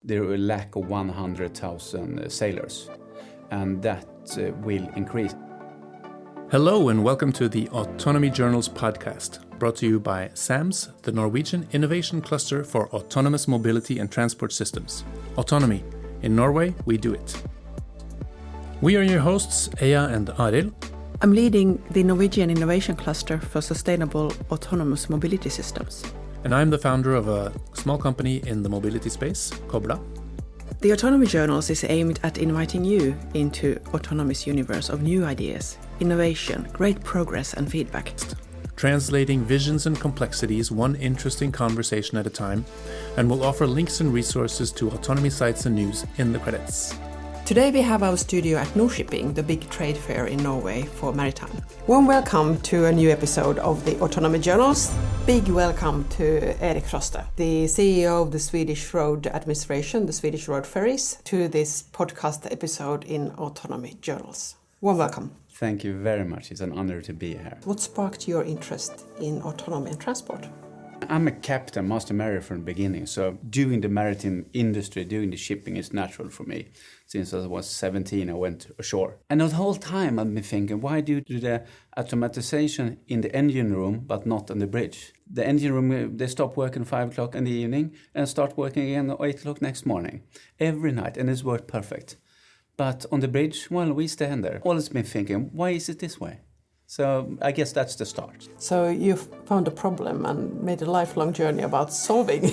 there are a lack of 100,000 sailors, and that will increase. Hello and welcome to the Autonomy Journals podcast, brought to you by SAMS, the Norwegian Innovation Cluster for Autonomous Mobility and Transport Systems. Autonomy. In Norway, we do it. We are your hosts, Ea and Aril. I'm leading the Norwegian Innovation Cluster for Sustainable Autonomous Mobility Systems. And I'm the founder of a small company in the mobility space, Kobla. The Autonomy Journals is aimed at inviting you into autonomous universe of new ideas, innovation, great progress and feedback. Translating visions and complexities one interesting conversation at a time, and we'll offer links and resources to autonomy sites and news in the credits. Today we have our studio at Nordshipping, the big trade fair in Norway for maritime. Warm welcome to a new episode of the Autonomy Journals. Big welcome to Erik Froste, the CEO of the Swedish Road Administration, the Swedish Road Ferries, to this podcast episode in Autonomy Journals. Warm welcome. Thank you very much. It's an honor to be here. What sparked your interest in autonomy and transport? I'm a captain, master mariner from the beginning, so doing the maritime industry, doing the shipping is natural for me. Since I was 17, I went ashore. And the whole time I've been thinking, why do you do the automatization in the engine room but not on the bridge? The engine room, they stop working 5 o'clock in the evening and start working again at 8 o'clock next morning. Every night, and it's worked perfect. But on the bridge, well, we stand there. Always been thinking, why is it this way? So I guess that's the start. So you found a problem and made a lifelong journey about solving.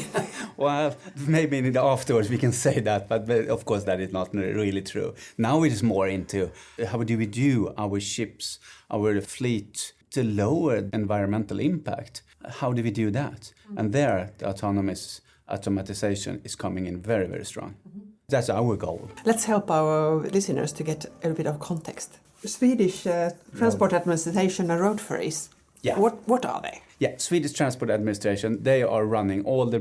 Well, maybe afterwards we can say that, but of course that is not really true. Now it is more into how do we do our ships, our fleet to lower environmental impact. How do we do that? And there the automatization is coming in very, very strong. That's our goal. Let's help our listeners to get a bit of context. Swedish Transport Administration and Road Ferries. Yeah. What are they? Yeah, Swedish Transport Administration, they are running all the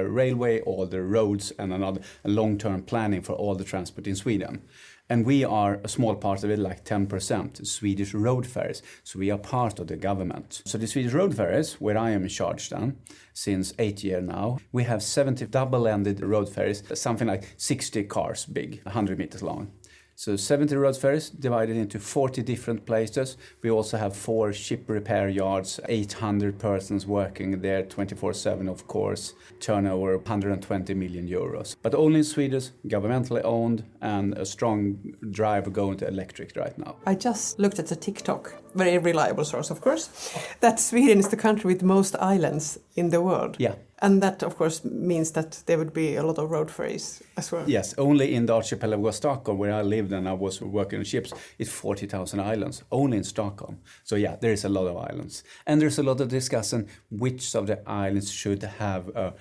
railway, all the roads and another long-term planning for all the transport in Sweden. And we are a small part of it, like 10%, Swedish Road Ferries. So we are part of the government. So the Swedish Road Ferries, where I am in charge then, since 8 years now, we have 70 double-ended road ferries, something like 60 cars big, 100 meters long. So 70 road ferries divided into 40 different places. We also have 4 ship repair yards, 800 persons working there 24/7, of course, turnover 120 million euros. But only in Sweden, governmentally owned, and a strong drive going to electric right now. I just looked at the TikTok, very reliable source of course, that Sweden is the country with most islands in the world. Yeah. And that, of course, means that there would be a lot of road ferries as well. Yes, only in the archipelago of Stockholm, where I lived and I was working on ships, it's 40,000 islands, only in Stockholm. So yeah, there is a lot of islands. And there's a lot of discussion which of the islands should have a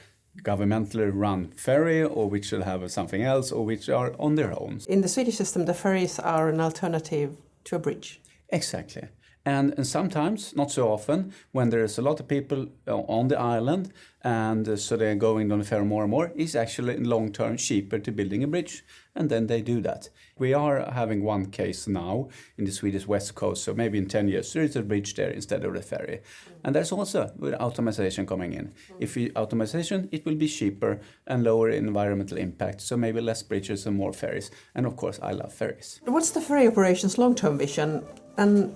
governmentally run ferry or which should have something else or which are on their own. In the Swedish system, the ferries are an alternative to a bridge. Exactly. And sometimes, not so often, when there's a lot of people on the island and so they're going on the ferry more and more, it's actually long-term cheaper to building a bridge. And then they do that. We are having one case now in the Swedish west coast, so maybe in 10 years there is a bridge there instead of the ferry. And there's also automation coming in. If we automation, it will be cheaper and lower environmental impact, so maybe less bridges and more ferries. And of course, I love ferries. What's the ferry operations long-term vision, and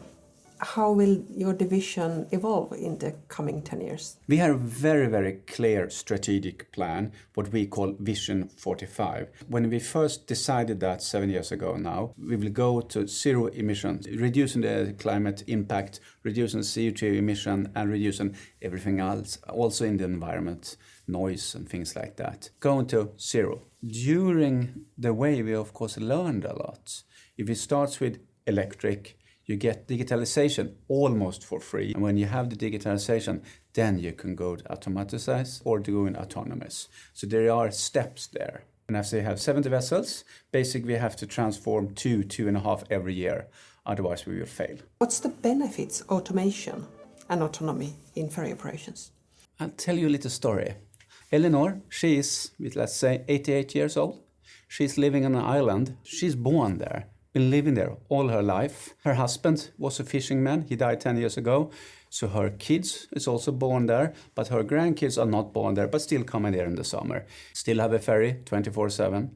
how will your division evolve in the coming 10 years? We have a very, very clear strategic plan, what we call Vision 45. When we first decided that 7 years ago now, we will go to zero emissions, reducing the climate impact, reducing CO2 emission, and reducing everything else, also in the environment, noise and things like that. Going to zero. During the way, we of course learned a lot. If it starts with electric, you get digitalisation almost for free. And when you have the digitalisation, then you can go to automatize or do an autonomous. So there are steps there. And as they have 70 vessels, basically we have to transform 2.5 every year. Otherwise we will fail. What's the benefits, automation and autonomy in ferry operations? I'll tell you a little story. Eleanor, she is, let's say, 88 years old. She's living on an island. She's born there. been living there all her life. Her husband was a fishing man. He died 10 years ago. So her kids is also born there, but her grandkids are not born there, but still coming there in the summer. Still have a ferry 24/7,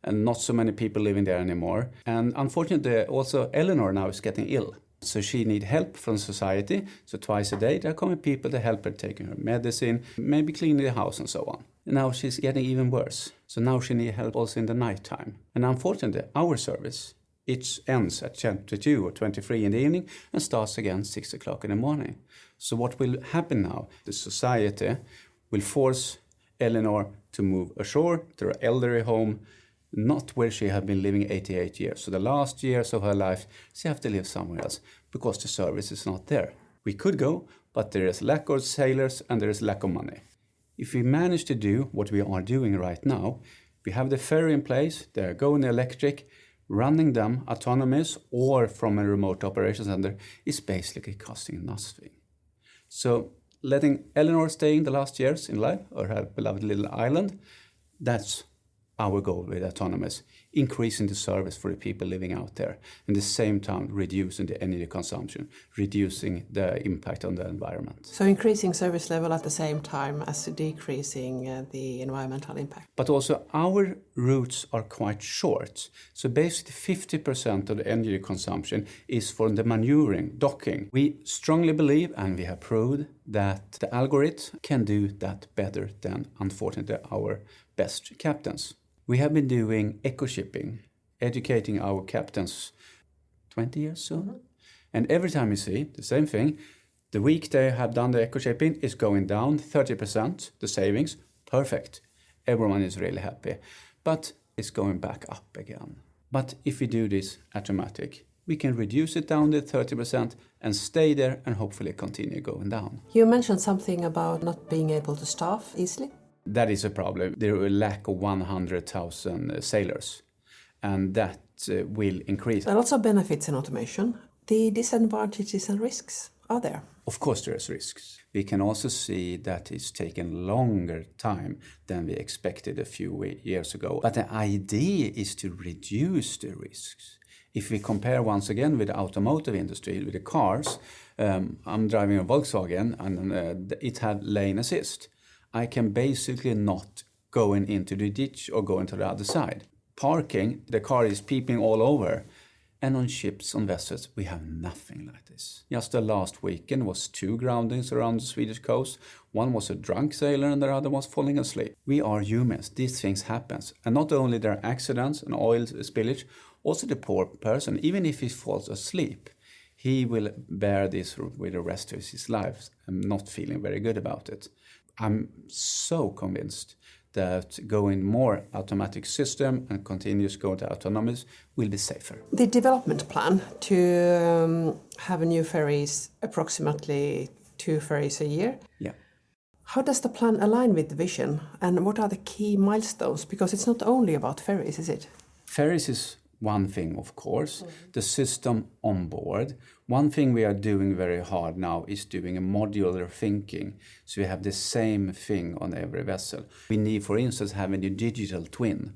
and not so many people living there anymore. And unfortunately, also Eleanor now is getting ill. So she needs help from society. So twice a day, there are coming people to help her taking her medicine, maybe cleaning the house and so on. And now she's getting even worse. So now she needs help also in the nighttime. And unfortunately, our service, it ends at 22 or 23 in the evening and starts again 6 o'clock in the morning. So what will happen now? The society will force Eleanor to move ashore to her elderly home, not where she had been living 88 years. So the last years of her life, she has to live somewhere else because the service is not there. We could go, but there is lack of sailors and there is lack of money. If we manage to do what we are doing right now, we have the ferry in place, they're going electric, running them autonomous or from a remote operation center is basically costing nothing. So letting Eleanor stay in the last years in life, or her beloved little island, that's our goal with autonomous, increasing the service for the people living out there, and at the same time reducing the energy consumption, reducing the impact on the environment. So increasing service level at the same time as decreasing the environmental impact. But also our routes are quite short. So basically 50% of the energy consumption is for the maneuvering, docking. We strongly believe, and we have proved, that the algorithm can do that better than, unfortunately, our best captains. We have been doing eco-shipping, educating our captains 20 years soon. Mm-hmm. And every time you see the same thing, the week they have done the eco-shipping is going down 30%, the savings, perfect. Everyone is really happy. But it's going back up again. But if we do this automatic, we can reduce it down to 30% and stay there and hopefully continue going down. You mentioned something about not being able to staff easily. That is a problem. There is a lack of 100,000 sailors, and that will increase. There are lots of benefits in automation. The disadvantages and risks are there. Of course there is risks. We can also see that it's taken longer time than we expected a few years ago. But the idea is to reduce the risks. If we compare once again with the automotive industry, with the cars, I'm driving a Volkswagen and it had lane assist. I can basically not go into the ditch or go into the other side. Parking, the car is peeping all over. And on ships, on vessels, we have nothing like this. Just the last weekend was 2 groundings around the Swedish coast. One was a drunk sailor and the other was falling asleep. We are humans. These things happen. And not only there are accidents and oil spillage, also the poor person, even if he falls asleep, he will bear this with the rest of his life. I'm not feeling very good about it. I'm so convinced that going more automatic system and continuous going to autonomous will be safer. The development plan to have new ferries, approximately 2 ferries a year. Yeah. How does the plan align with the vision, and what are the key milestones? Because it's not only about ferries, is it? Ferries is one thing, of course, the system on board. One thing we are doing very hard now is doing a modular thinking. So we have the same thing on every vessel. We need, for instance, having a digital twin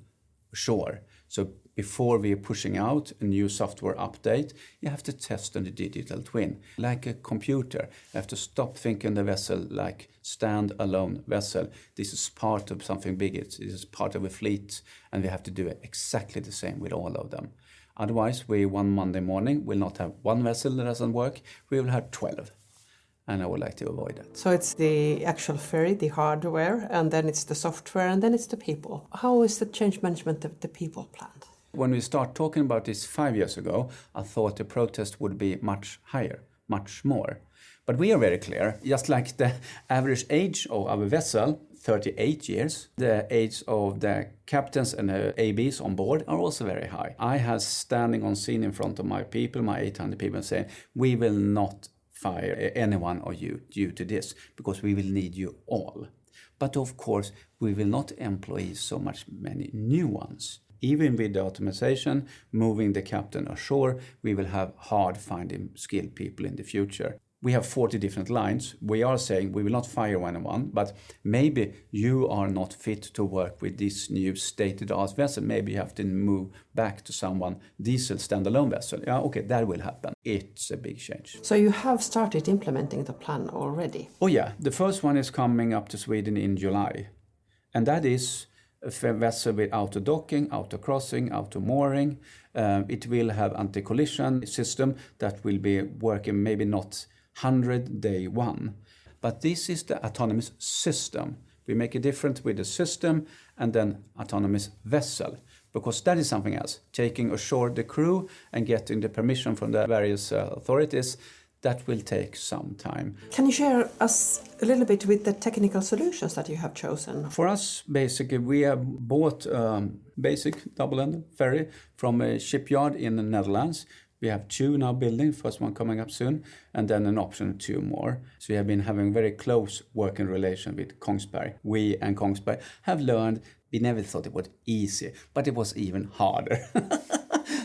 ashore. So before we are pushing out a new software update, you have to test on the digital twin. Like a computer, you have to stop thinking the vessel like stand-alone vessel. This is part of something bigger. This is part of a fleet, and we have to do it exactly the same with all of them. Otherwise, we one Monday morning will not have one vessel that doesn't work. We will have 12. And I would like to avoid that. So it's the actual ferry, the hardware, and then it's the software, and then it's the people. How is the change management of the people planned? When we start talking about this 5 years ago, I thought the protest would be much higher, much more. But we are very clear, just like the average age of our vessel, 38 years, the age of the captains and the ABs on board are also very high. I have standing on scene in front of my people, my 800 people, saying, we will not fire any one of you due to this, because we will need you all. But of course, we will not employ so many new ones. Even with the automation, moving the captain ashore, we will have hard finding skilled people in the future. We have 40 different lines. We are saying we will not fire anyone, but maybe you are not fit to work with this new state-of-the-art vessel. Maybe you have to move back to someone diesel standalone vessel. Yeah, okay, that will happen. It's a big change. So you have started implementing the plan already? Oh yeah, the first one is coming up to Sweden in July. And that is a vessel with auto-docking, auto-crossing, auto-mooring. It will have anti-collision system that will be working maybe not 100 day one. But this is the autonomous system. We make a difference with the system and then autonomous vessel, because that is something else. Taking ashore the crew and getting the permission from the various authorities, that will take some time. Can you share us a little bit with the technical solutions that you have chosen? For us, basically, we have bought basic double-ended ferry from a shipyard in the Netherlands. We have 2 now building, first one coming up soon, and then an option of 2 more. So we have been having very close working relation with Kongsberg. We and Kongsberg have learned, we never thought it was easy, but it was even harder.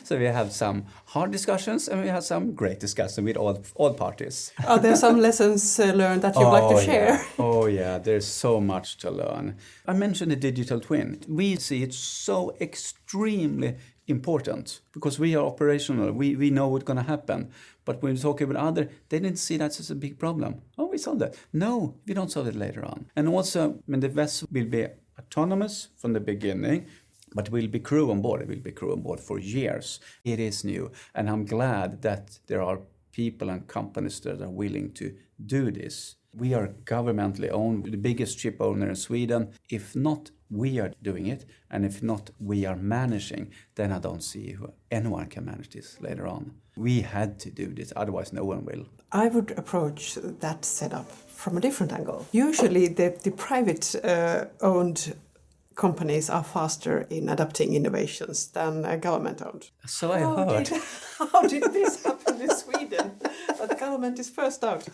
So we have some hard discussions and we have some great discussions with all parties. Are there some lessons learned that you'd like to share? Yeah. Oh yeah, there's so much to learn. I mentioned the digital twin. We see it so extremely important because we are operational. We know what's going to happen. But when we talk about others, they didn't see that as a big problem. Oh, we solved that. No, we don't solve it later on. And also, the vessel will be autonomous from the beginning, but will be crew on board. It will be crew on board for years. It is new. And I'm glad that there are people and companies that are willing to do this. We are governmentally owned, the biggest ship owner in Sweden. If not, we are doing it. And if not, we are managing. Then I don't see how anyone can manage this later on. We had to do this, otherwise no one will. I would approach that setup from a different angle. Usually the private owned companies are faster in adopting innovations than government-owned. So I heard. How did this happen in Sweden? But the government is first out.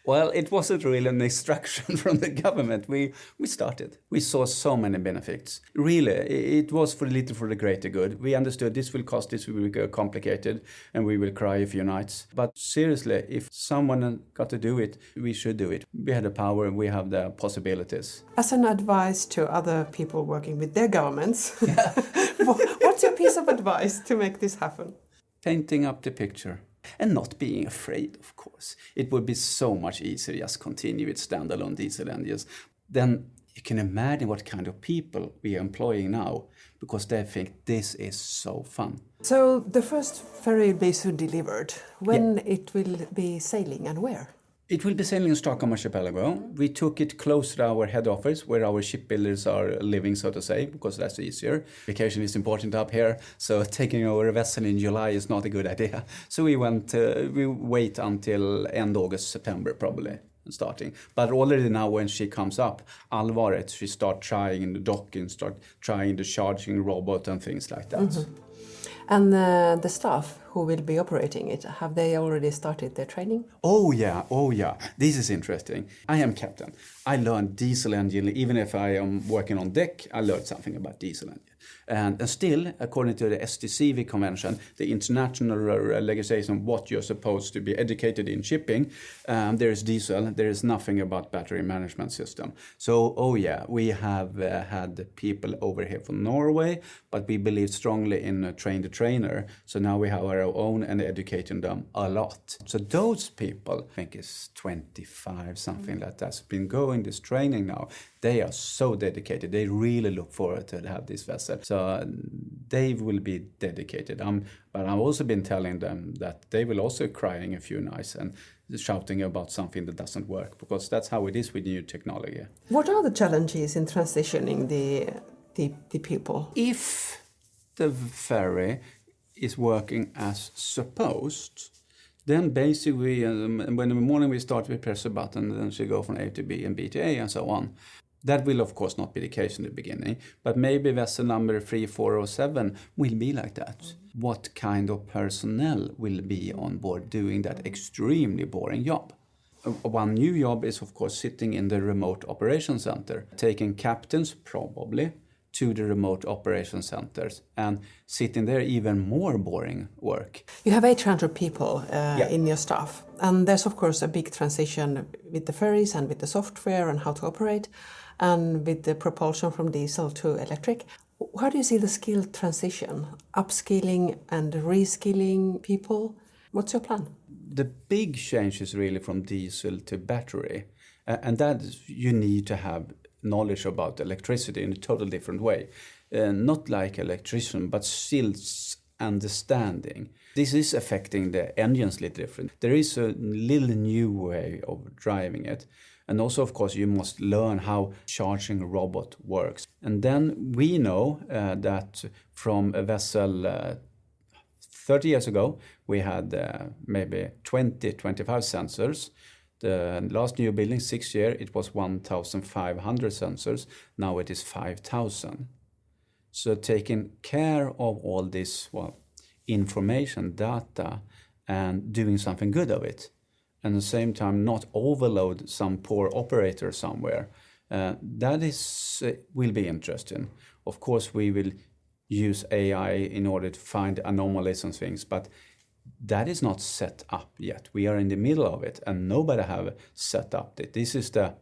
Well, it wasn't really an instruction from the government. We started. We saw so many benefits. Really, it was for the greater good. We understood this will cost, this will be complicated, and we will cry a few nights. But seriously, if someone got to do it, we should do it. We have the power and we have the possibilities. As an advice to other people working with their governments, what's your piece of advice to make this happen? Painting up the picture. And not being afraid, of course. It would be so much easier just continue with standalone diesel engines. Then you can imagine what kind of people we are employing now, because they think this is so fun. So the first ferry will be soon delivered. When it will be sailing and where? It will be sailing in Stockholm Archipelago. We took it close to our head office where our shipbuilders are living, so to say, because that's easier. Vacation is important up here, so taking over a vessel in July is not a good idea. So we wait until end August, September probably, starting. But already now when she comes up, Alvaret, she start trying the docking, start trying the charging robot and things like that. Mm-hmm. And the staff who will be operating it, have they already started their training? Oh yeah. This is interesting. I am captain. I learned diesel engine. Even if I am working on deck, I learned something about diesel engine. And still, according to the STCV convention, the international legislation, what you're supposed to be educated in shipping, there is diesel, there is nothing about battery management system. So, we have had people over here from Norway, but we believe strongly in train the trainer. So now we have our own and educating them a lot. So those people, I think is 25, something like that's been going this training now. They are so dedicated. They really look forward to have this vessel. So they will be dedicated. But I've also been telling them that they will also crying a few nights and shouting about something that doesn't work, because that's how it is with new technology. What are the challenges in transitioning the people? If the ferry is working as supposed, then basically when in the morning we start, we press a button, and then she go from A to B and B to A and so on. That will of course not be the case in the beginning, but maybe vessel number 3, 4 or 7 will be like that. Mm-hmm. What kind of personnel will be on board doing that extremely boring job? One new job is of course sitting in the remote operation center, taking captains probably to the remote operation centers and sitting there even more boring work. You have 800 people in your staff, and there's of course a big transition with the ferries and with the software and how to operate, and with the propulsion from diesel to electric. How do you see the skill transition, upskilling and reskilling people? What's your plan? The big change is really from diesel to battery, and that you need to have knowledge about electricity in a totally different way. Not like electrician, but still understanding. This is affecting the engines a little different. There is a little new way of driving it. And also, of course, you must learn how charging a robot works. And then we know that from a vessel 30 years ago, we had maybe 25 sensors. The last new building, 6 years, it was 1,500 sensors. Now it is 5,000. So taking care of all this information, data, and doing something good of it, and at the same time not overload some poor operator somewhere, that will be interesting. Of course, we will use AI in order to find anomalies and things, but that is not set up yet. We are in the middle of it, and nobody have set up it. This is the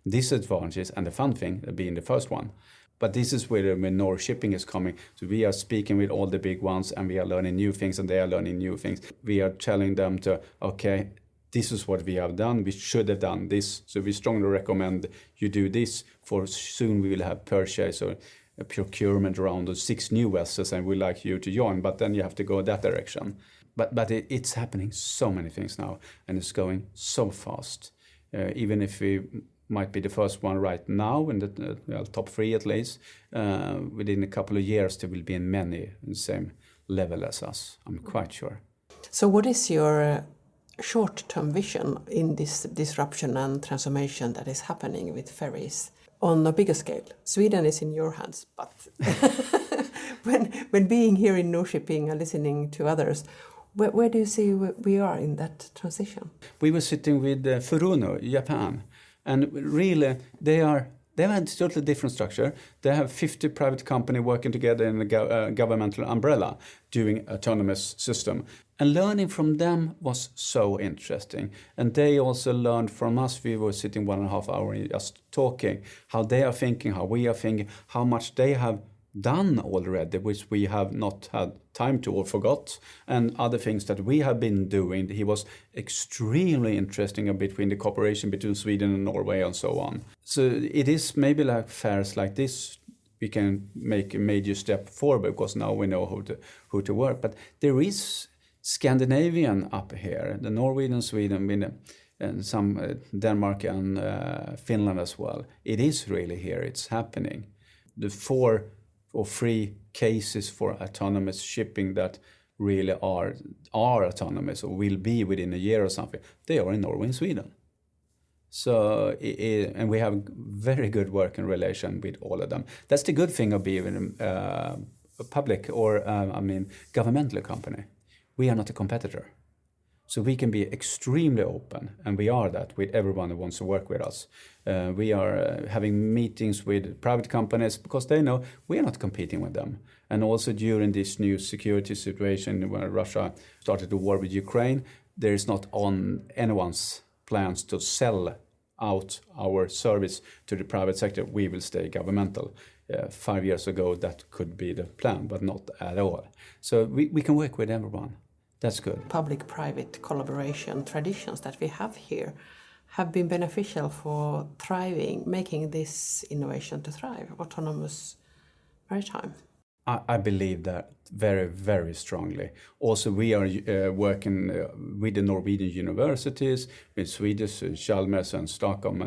disadvantages and the fun thing, being the first one. But this is where the minor shipping is coming. So we are speaking with all the big ones, and we are learning new things, and they are learning new things. We are telling them to, okay, this is what we have done. We should have done this. So we strongly recommend you do this, for soon we will have purchase or a procurement around those 6 new vessels, and we'd like you to join. But then you have to go that direction. But it's happening so many things now, and it's going so fast. Even if we might be the first one right now in the top 3 at least, within a couple of years there will be many in the same level as us. I'm quite sure. So what is your short-term vision in this disruption and transformation that is happening with ferries on a bigger scale? Sweden is in your hands, but when being here in Norshipping and listening to others, where do you see we are in that transition? We were sitting with Furuno, Japan, and really they have a totally different structure. They have 50 private companies working together in a governmental umbrella doing autonomous system. And learning from them was so interesting. And they also learned from us. We were sitting 1.5 hours just talking, how they are thinking, how we are thinking, how much they have done already, which we have not had time to or forgot, and other things that we have been doing. He was extremely interesting between the cooperation between Sweden and Norway and so on. So it is maybe like fairs like this we can make a major step forward, because now we know who to work. But there is Scandinavian up here, the Norwegian, Sweden, and some Denmark and Finland as well. It is really here, it's happening. The 4 or 3 cases for autonomous shipping that really are autonomous or will be within a year or something, they are in Norway and Sweden. So, and we have very good working relation with all of them. That's the good thing of being a public or, governmental company. We are not a competitor. So we can be extremely open, and we are that with everyone who wants to work with us. We are having meetings with private companies because they know we are not competing with them. And also during this new security situation when Russia started the war with Ukraine, there is not on anyone's plans to sell out our service to the private sector. We will stay governmental. 5 years ago, that could be the plan, but not at all. So we can work with everyone. That's good. Public-private collaboration traditions that we have here have been beneficial for thriving, making this innovation to thrive, autonomous maritime. I believe that very, very strongly. Also, we are working with the Norwegian universities, with Swedish Chalmers and Stockholm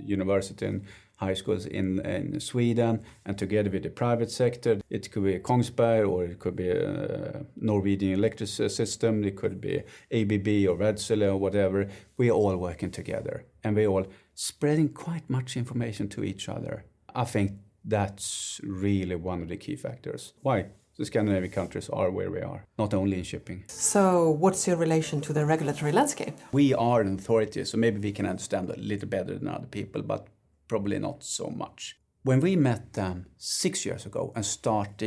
University and high schools in Sweden, and together with the private sector. It could be Kongsberg, or it could be a Norwegian electric system, it could be ABB or Wärtsilä or whatever. We are all working together, and we are all spreading quite much information to each other. I think that's really one of the key factors. Why the Scandinavian countries are where we are, not only in shipping. So what's your relation to the regulatory landscape? We are an authority, so maybe we can understand a little better than other people, but probably not so much. When we met them 6 years ago and start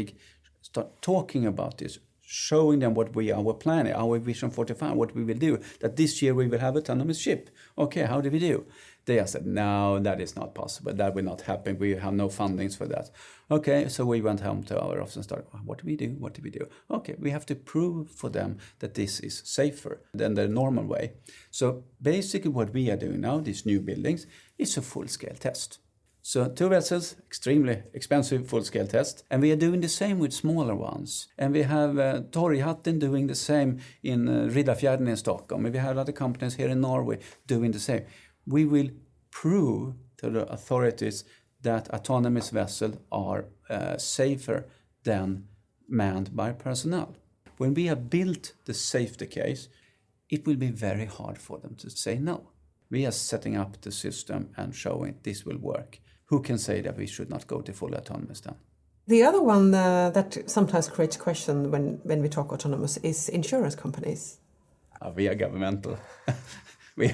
talking about this, showing them what we are planning, our Vision 45, what we will do, that this year we will have autonomous ship. Okay, how do we do? They said, no, that is not possible. That will not happen. We have no fundings for that. Okay, so we went home to our office and started, what do we do? What do we do? Okay, we have to prove for them that this is safer than the normal way. So basically what we are doing now, these new buildings, is a full-scale test. So 2 vessels, extremely expensive full-scale test. And we are doing the same with smaller ones. And we have Torghatten doing the same in Riddarfjärden in Stockholm. And we have other companies here in Norway doing the same. We will prove to the authorities that autonomous vessels are safer than manned by personnel. When we have built the safety case, it will be very hard for them to say no. We are setting up the system and showing this will work. Who can say that we should not go to full autonomous then? The other one that sometimes creates question when we talk autonomous is insurance companies. We are governmental. we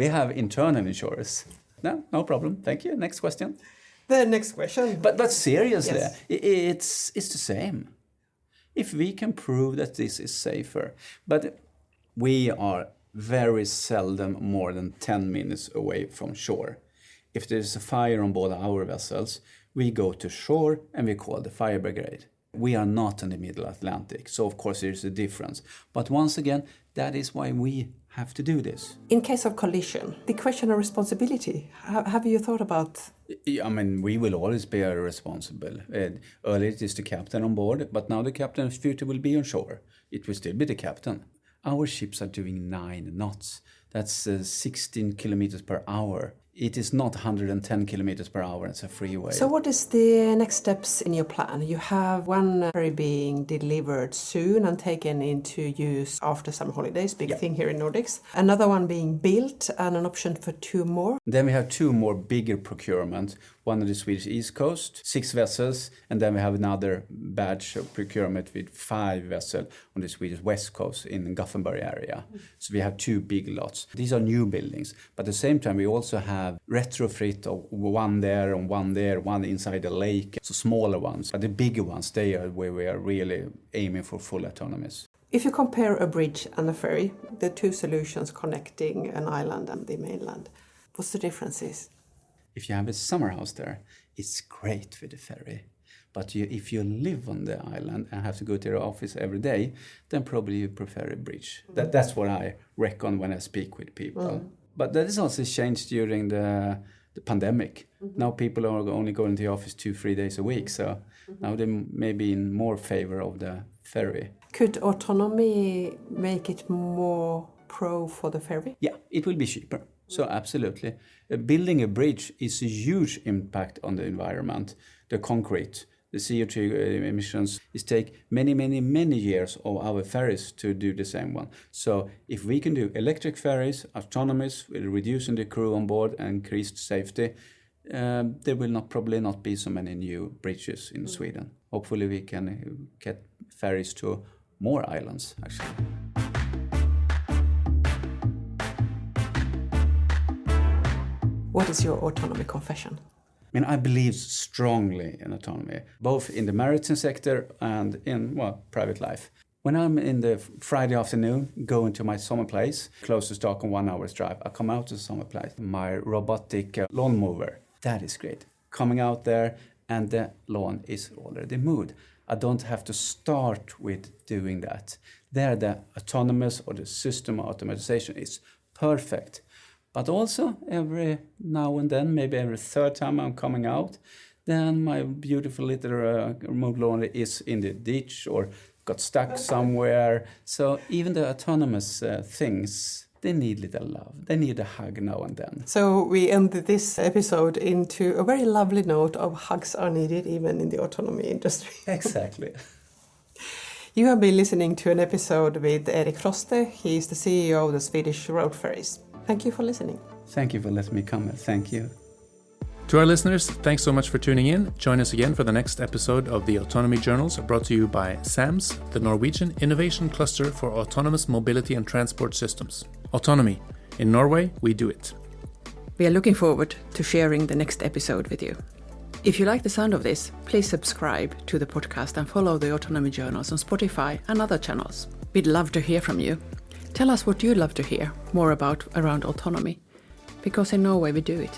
have internal insurers. No problem. Thank you. Next question. The next question. But seriously, yes. it's the same. If we can prove that this is safer, but we are very seldom more than 10 minutes away from shore. If there's a fire on board our vessels, we go to shore and we call the fire brigade. We are not in the middle Atlantic, so of course there's a difference. But once again, that is why we have to do this. In case of collision, the question of responsibility, have you thought about? I mean, we will always be responsible. Earlier it is the captain on board, but now the captain's future will be on shore. It will still be the captain. Our ships are doing 9 knots. That's 16 kilometers per hour. It is not 110 kilometers per hour. It's a freeway. So what is the next steps in your plan? You have one ferry being delivered soon and taken into use after summer holidays, big thing here in Nordics. Another one being built and an option for 2 more. Then we have 2 more bigger procurement. One on the Swedish East Coast, 6 vessels. And then we have another batch of procurement with 5 vessels on the Swedish West Coast in Gothenburg area. So we have 2 big lots. These are new buildings. But at the same time, we also have retrofit of one there and one there, one inside the lake. So smaller ones. But the bigger ones, they are where we are really aiming for full autonomy. If you compare a bridge and a ferry, the 2 solutions connecting an island and the mainland, what's the differences? If you have a summer house there, it's great with the ferry. But if you live on the island and have to go to your office every day, then probably you prefer a bridge. That's what I reckon when I speak with people. But that has also changed during the pandemic. Now people are only going to the office 2-3 days a week. So now they may be in more favor of the ferry. Could autonomy make it more pro for the ferry? Yeah, it will be cheaper. So absolutely. Building a bridge is a huge impact on the environment. The concrete, the CO2 emissions, it takes many years of our ferries to do the same one. So if we can do electric ferries, autonomous, with reducing the crew on board and increased safety, there will probably not be so many new bridges in Sweden. Hopefully we can get ferries to more islands, actually. What is your autonomy confession? I mean, I believe strongly in autonomy, both in the maritime sector and in, private life. When I'm in the Friday afternoon, going to my summer place, close to Stockholm, 1 hour's drive, I come out to the summer place, my robotic lawn mower. That is great. Coming out there and the lawn is already mowed. I don't have to start with doing that. There, the autonomous or the system automatization is perfect. But also every now and then, maybe every 3rd time I'm coming out, then my beautiful little remote laundry is in the ditch or got stuck somewhere. So even the autonomous things, they need little love. They need a hug now and then. So we end this episode into a very lovely note of hugs are needed even in the autonomy industry. Exactly. You have been listening to an episode with Erik Froste. He is the CEO of the Swedish Road Ferries. Thank you for listening. Thank you for letting me come. Thank you. To our listeners, thanks so much for tuning in. Join us again for the next episode of the Autonomy Journals, brought to you by SAMS, the Norwegian Innovation Cluster for Autonomous Mobility and Transport Systems. Autonomy. In Norway, we do it. We are looking forward to sharing the next episode with you. If you like the sound of this, please subscribe to the podcast and follow the Autonomy Journals on Spotify and other channels. We'd love to hear from you. Tell us what you'd love to hear more about around autonomy, because in Norway we do it.